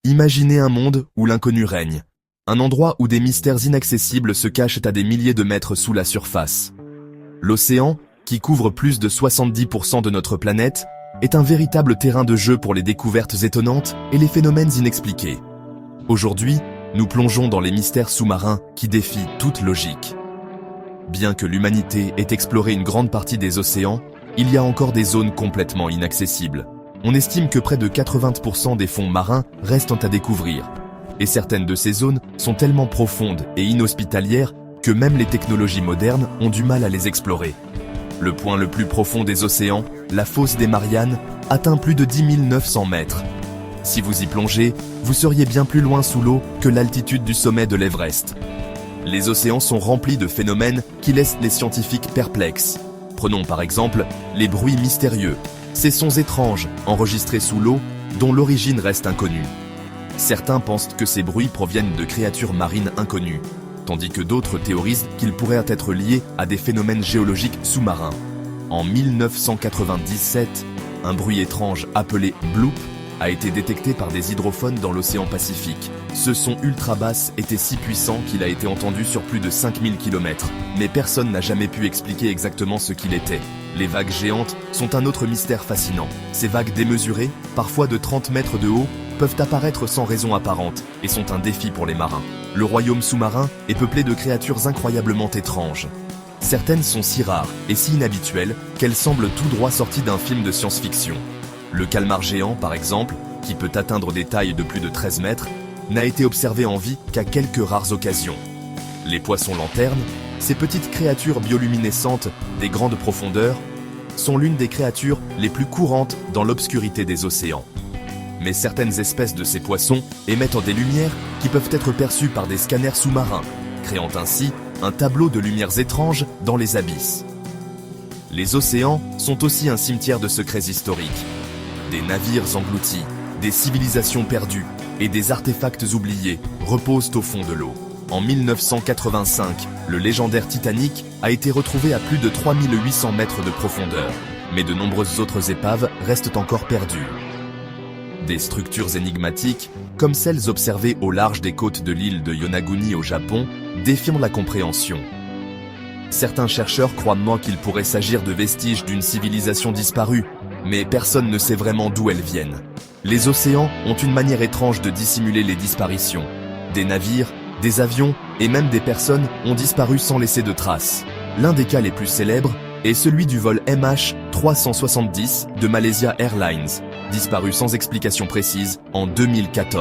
Imaginez un monde où l'inconnu règne. Un endroit où des mystères inaccessibles se cachent à des milliers de mètres sous la surface. L'océan, qui couvre plus de 70% de notre planète, est un véritable terrain de jeu pour les découvertes étonnantes et les phénomènes inexpliqués. Aujourd'hui, nous plongeons dans les mystères sous-marins qui défient toute logique. Bien que l'humanité ait exploré une grande partie des océans, il y a encore des zones complètement inaccessibles. On estime que près de 80% des fonds marins restent à découvrir. Et certaines de ces zones sont tellement profondes et inhospitalières que même les technologies modernes ont du mal à les explorer. Le point le plus profond des océans, la fosse des Mariannes, atteint plus de 10 900 mètres. Si vous y plongez, vous seriez bien plus loin sous l'eau que l'altitude du sommet de l'Everest. Les océans sont remplis de phénomènes qui laissent les scientifiques perplexes. Prenons par exemple les bruits mystérieux, ces sons étranges enregistrés sous l'eau dont l'origine reste inconnue. Certains pensent que ces bruits proviennent de créatures marines inconnues, tandis que d'autres théorisent qu'ils pourraient être liés à des phénomènes géologiques sous-marins. En 1997, un bruit étrange appelé bloop a été détecté par des hydrophones dans l'océan Pacifique. Ce son ultra basse était si puissant qu'il a été entendu sur plus de 5000 km, mais personne n'a jamais pu expliquer exactement ce qu'il était. Les vagues géantes sont un autre mystère fascinant. Ces vagues démesurées, parfois de 30 mètres de haut, peuvent apparaître sans raison apparente et sont un défi pour les marins. Le royaume sous-marin est peuplé de créatures incroyablement étranges. Certaines sont si rares et si inhabituelles qu'elles semblent tout droit sorties d'un film de science-fiction. Le calmar géant, par exemple, qui peut atteindre des tailles de plus de 13 mètres, n'a été observé en vie qu'à quelques rares occasions. Les poissons lanternes, ces petites créatures bioluminescentes des grandes profondeurs, sont l'une des créatures les plus courantes dans l'obscurité des océans. Mais certaines espèces de ces poissons émettent des lumières qui peuvent être perçues par des scanners sous-marins, créant ainsi un tableau de lumières étranges dans les abysses. Les océans sont aussi un cimetière de secrets historiques. Des navires engloutis, des civilisations perdues et des artefacts oubliés reposent au fond de l'eau. En 1985, le légendaire Titanic a été retrouvé à plus de 3800 mètres de profondeur, mais de nombreuses autres épaves restent encore perdues. Des structures énigmatiques, comme celles observées au large des côtes de l'île de Yonaguni au Japon, défient la compréhension. Certains chercheurs croient qu'il pourrait s'agir de vestiges d'une civilisation disparue, mais personne ne sait vraiment d'où elles viennent. Les océans ont une manière étrange de dissimuler les disparitions. Des navires, des avions et même des personnes ont disparu sans laisser de traces. L'un des cas les plus célèbres est celui du vol MH370 de Malaysia Airlines, disparu sans explication précise en 2014.